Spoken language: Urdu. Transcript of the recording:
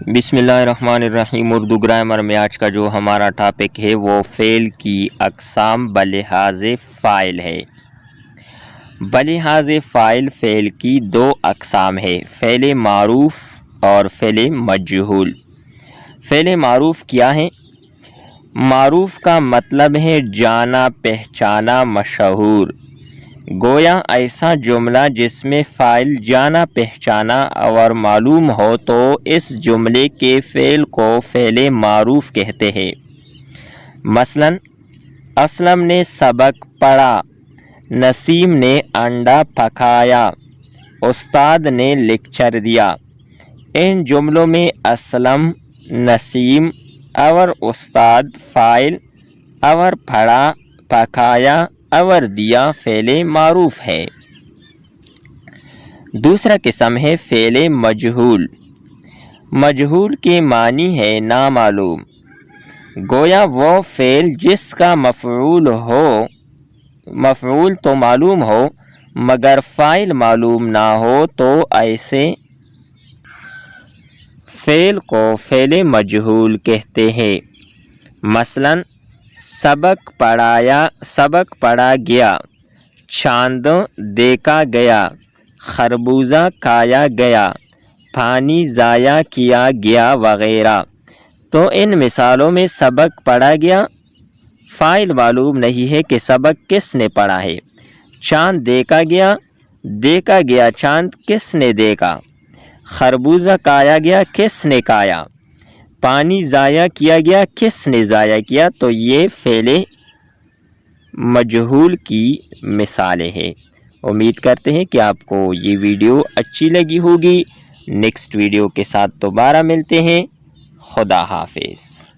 بسم اللہ الرحمن الرحیم۔ اردو گرامر میں آج کا جو ہمارا ٹاپک ہے وہ فعل کی اقسام بلحاظ فاعل ہے۔ بلحاظ فاعل فعل کی دو اقسام ہے، فعل معروف اور فعل مجہول۔ فعل معروف کیا ہے؟ معروف کا مطلب ہے جانا پہچانا مشہور، گویا ایسا جملہ جس میں فاعل جانا پہچانا اور معلوم ہو تو اس جملے کے فعل کو فعل معروف کہتے ہیں۔ مثلا اسلم نے سبق پڑھا، نسیم نے انڈا پکایا، استاد نے لیکچر دیا۔ ان جملوں میں اسلم، نسیم اور استاد فاعل اور پڑھا، پکایا اور دیا فعل معروف ہے۔ دوسرا قسم ہے فعل مجہول۔ مجہول کے معنی ہے نامعلوم، گویا وہ فعل جس کا مفعول تو معلوم ہو مگر فاعل معلوم نہ ہو تو ایسے فعل کو فعل مجہول کہتے ہیں۔ مثلا سبق پڑھا گیا، چاند دیکھا گیا، خربوزہ کھایا گیا، پانی ضائع کیا گیا وغیرہ۔ تو ان مثالوں میں سبق پڑھا گیا، فاعل معلوم نہیں ہے کہ سبق کس نے پڑھا ہے۔ چاند دیکھا گیا چاند کس نے دیکھا۔ خربوزہ کھایا گیا کس نے کھایا۔ پانی ضائع کیا گیا کس نے ضائع کیا۔ تو یہ فعل مجہول کی مثالیں ہیں۔ امید کرتے ہیں کہ آپ کو یہ ویڈیو اچھی لگی ہوگی۔ نیکسٹ ویڈیو کے ساتھ دوبارہ ملتے ہیں۔ خدا حافظ۔